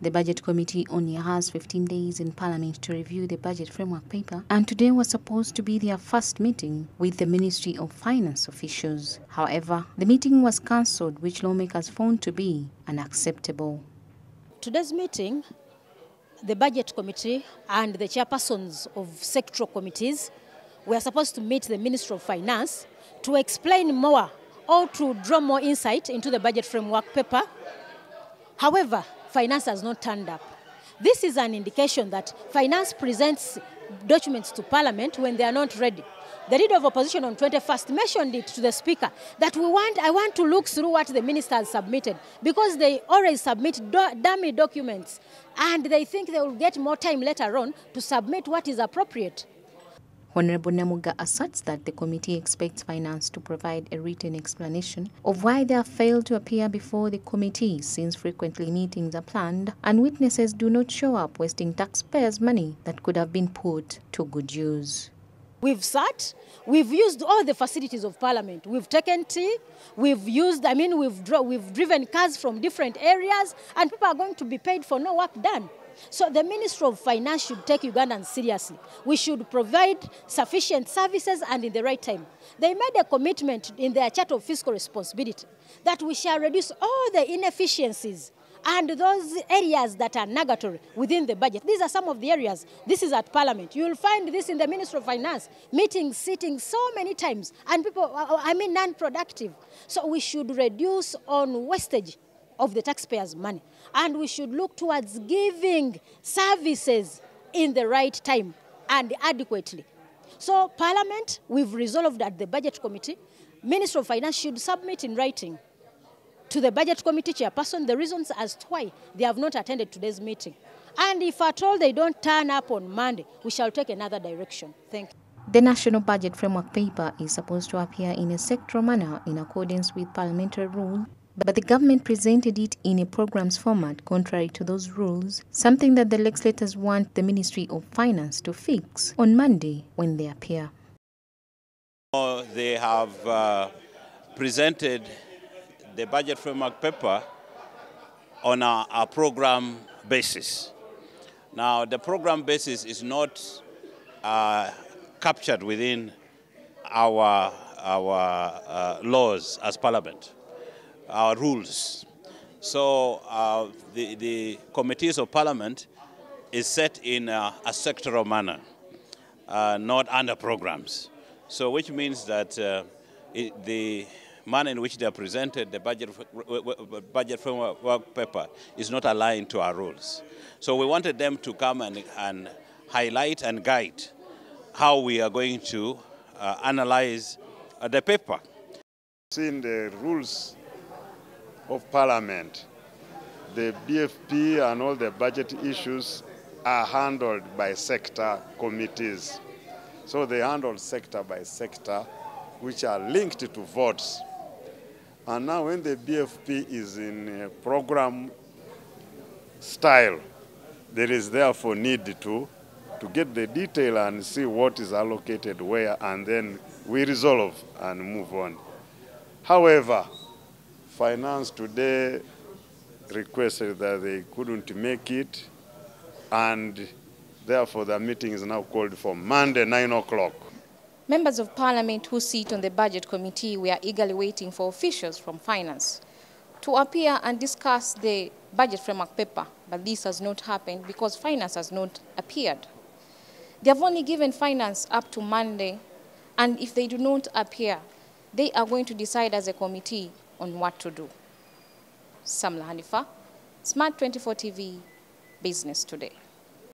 The Budget Committee only has 15 days in Parliament to review the budget framework paper, and today was supposed to be their first meeting with the Ministry of Finance officials. However, the meeting was cancelled, which lawmakers found to be unacceptable. Today's meeting, the Budget Committee and the chairpersons of sectoral committees were supposed to meet the Minister of Finance to explain more or to draw more insight into the budget framework paper. However, Finance has not turned up. This is an indication that Finance presents documents to Parliament when they are not ready. The Leader of Opposition on 21st mentioned it to the Speaker that I want to look through what the ministers submitted, because they always submit dummy documents and they think they will get more time later on to submit what is appropriate. Honorable Namuga asserts that the committee expects Finance to provide a written explanation of why they have failed to appear before the committee, since frequently meetings are planned and witnesses do not show up, wasting taxpayers' money that could have been put to good use. We've sat, we've used all the facilities of Parliament. We've taken tea, we've driven cars from different areas, and people are going to be paid for no work done. So the Minister of Finance should take Ugandans seriously. We should provide sufficient services and in the right time. They made a commitment in their Charter of Fiscal Responsibility that we shall reduce all the inefficiencies and those areas that are nugatory within the budget. These are some of the areas. This is at Parliament. You will find this in the Minister of Finance, meetings, sitting so many times, and people, non-productive. So we should reduce on wastage of the taxpayers' money, and we should look towards giving services in the right time and adequately. So Parliament, we've resolved at the Budget Committee, Minister of Finance should submit in writing to the Budget Committee chairperson the reasons as to why they have not attended today's meeting. And if at all they don't turn up on Monday, we shall take another direction. Thank you. The National Budget Framework Paper is supposed to appear in a sectoral manner in accordance with parliamentary rules, but the government presented it in a programs format contrary to those rules, something that the legislators want the Ministry of Finance to fix on Monday when they appear. They have presented the budget framework paper on a program basis. Now, the program basis is not captured within our laws as Parliament, our rules. So the committees of Parliament is set in a sectoral manner, not under programs. So which means that the manner in which they are presented, the budget framework paper, is not aligned to our rules. So we wanted them to come and highlight and guide how we are going to analyze the paper. In the rules of Parliament, the BFP and all the budget issues are handled by sector committees. So they handle sector by sector, which are linked to votes. And now when the BFP is in a program style, there is therefore need to get the detail and see what is allocated where, and then we resolve and move on. However, Finance today requested that they couldn't make it, and therefore the meeting is now called for Monday, 9 o'clock. Members of Parliament who sit on the Budget Committee were eagerly waiting for officials from Finance to appear and discuss the budget framework paper, but this has not happened because Finance has not appeared. They have only given Finance up to Monday, and if they do not appear, they are going to decide as a committee on what to do. Samula Hanifah, Smart 24 TV, Business Today.